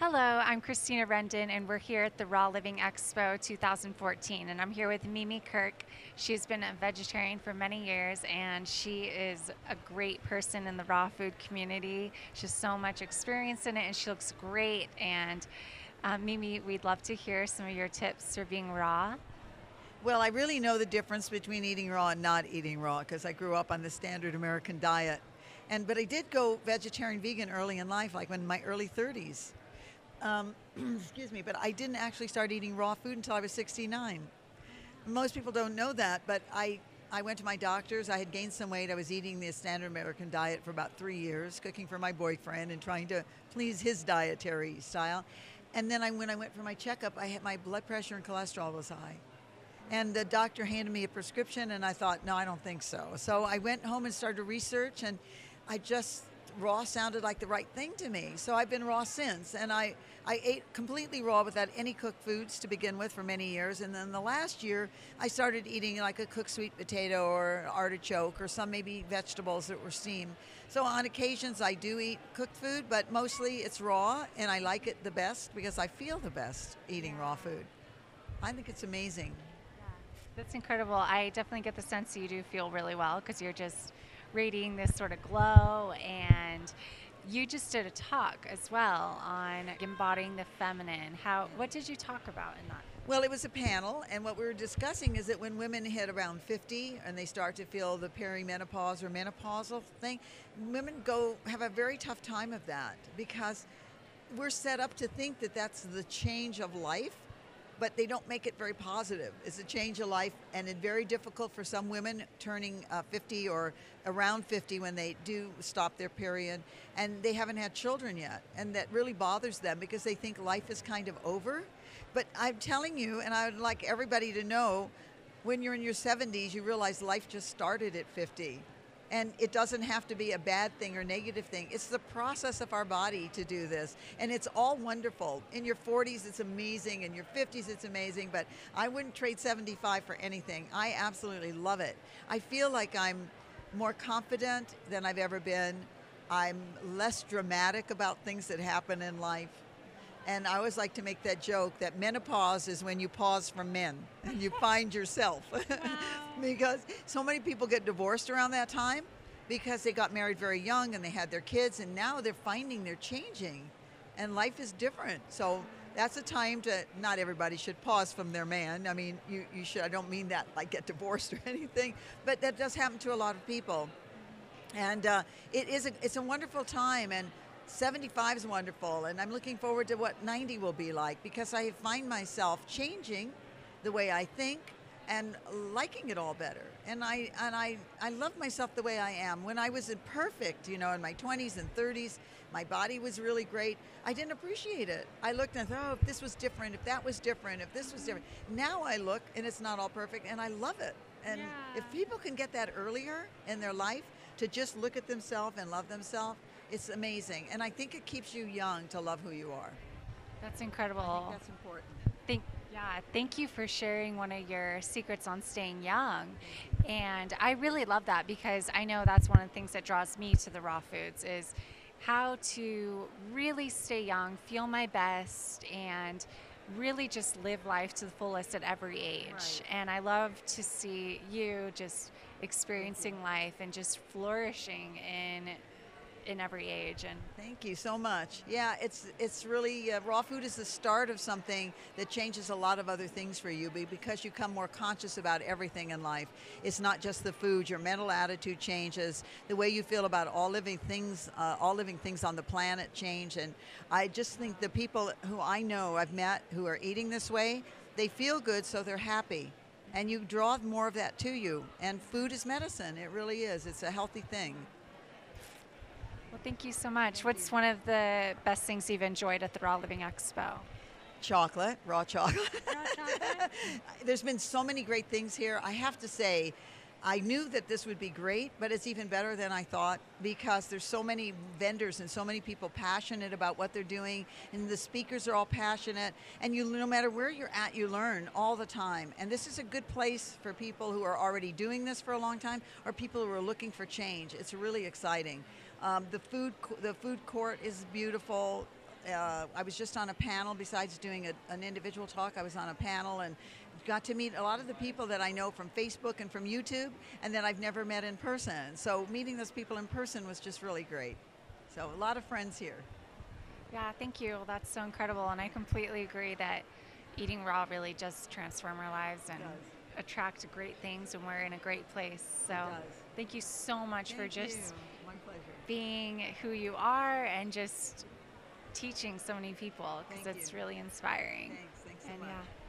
Hello, I'm Christina Rendon, and we're here at the Raw Living Expo 2014. And I'm here with Mimi Kirk. She's been a vegetarian for many years, and she is a great person in the raw food community. She has so much experience in it, and she looks great. And Mimi, we'd love to hear some of your tips for being raw. Well, I really know the difference between eating raw and not eating raw because I grew up on the standard American diet. But I did go vegetarian vegan early in life, like in my early 30s. Excuse me, but I didn't actually start eating raw food until I was 69. Most people don't know that, but I went to my doctors. I had gained some weight. I was eating the standard American diet for about 3 years, cooking for my boyfriend and trying to please his dietary style. And then when I went for my checkup, my blood pressure and cholesterol was high. And the doctor handed me a prescription, and I thought, no, I don't think so. So I went home and started to research, and raw sounded like the right thing to me. So I've been raw since, and I ate completely raw without any cooked foods to begin with for many years. And then the last year, I started eating like a cooked sweet potato or artichoke or some maybe vegetables that were steamed. So on occasions, I do eat cooked food, but mostly it's raw, and I like it the best because I feel the best eating raw food. I think it's amazing. That's incredible. I definitely get the sense that you do feel really well because you're just radiating this sort of glow. And you just did a talk as well on embodying the feminine. What did you talk about in that? Well, it was a panel, and what we were discussing is that when women hit around 50 and they start to feel the perimenopause or menopausal thing, women have a very tough time of that because we're set up to think that that's the change of life, but they don't make it very positive. It's a change of life, and it's very difficult for some women turning 50 or around 50 when they do stop their period, and they haven't had children yet, and that really bothers them because they think life is kind of over. But I'm telling you, and I would like everybody to know, when you're in your 70s, you realize life just started at 50. And it doesn't have to be a bad thing or negative thing. It's the process of our body to do this. And it's all wonderful. In your 40s, it's amazing. In your 50s, it's amazing. But I wouldn't trade 75 for anything. I absolutely love it. I feel like I'm more confident than I've ever been. I'm less dramatic about things that happen in life. And I always like to make that joke that menopause is when you pause from men and you find yourself. Because so many people get divorced around that time because they got married very young and they had their kids, and now they're finding they're changing and life is different. So that's a time to, not everybody should pause from their man. I mean, you should, I don't mean that like get divorced or anything, but that does happen to a lot of people. And it's a wonderful time, and 75 is wonderful, and I'm looking forward to what 90 will be like because I find myself changing the way I think and liking it all better. And I love myself the way I am. When I was imperfect, in my 20s and 30s, my body was really great. I didn't appreciate it. I looked and thought, oh, if this was different, if that was different, if this was different. Now I look and it's not all perfect, and I love it. And if people can get that earlier in their life to just look at themselves and love themselves, it's amazing. And I think it keeps you young to love who you are. That's incredible. I think that's important. Thank you for sharing one of your secrets on staying young. And I really love that because I know that's one of the things that draws me to the raw foods is how to really stay young, feel my best, and really just live life to the fullest at every age. Right. And I love to see you just experiencing life and just flourishing in every age. And Thank you so much. Yeah, it's really, raw food is the start of something that changes a lot of other things for you because you become more conscious about everything in life. It's not just the food, your mental attitude changes, the way you feel about all living things on the planet change. And I just think the people who I know, I've met who are eating this way, they feel good, so they're happy. And you draw more of that to you. And food is medicine, it really is. It's a healthy thing. well, thank you so much. What's one of the best things you've enjoyed at the Raw Living Expo? Chocolate, raw chocolate. Raw chocolate? There's been so many great things here. I have to say, I knew that this would be great, but it's even better than I thought because there's so many vendors and so many people passionate about what they're doing, and the speakers are all passionate, and no matter where you're at, you learn all the time. And this is a good place for people who are already doing this for a long time or people who are looking for change. It's really exciting. The food court is beautiful. I was just on a panel. Besides doing an individual talk, I was on a panel and got to meet a lot of the people that I know from Facebook and from YouTube, and that I've never met in person. So meeting those people in person was just really great. So a lot of friends here. Yeah, thank you. That's so incredible. And I completely agree that eating raw really does transform our lives and attract great things when we're in a great place. So thank you so much for just My pleasure. being who you are and just teaching so many people, because Thank it's you. really inspiring. Thanks so And much. yeah.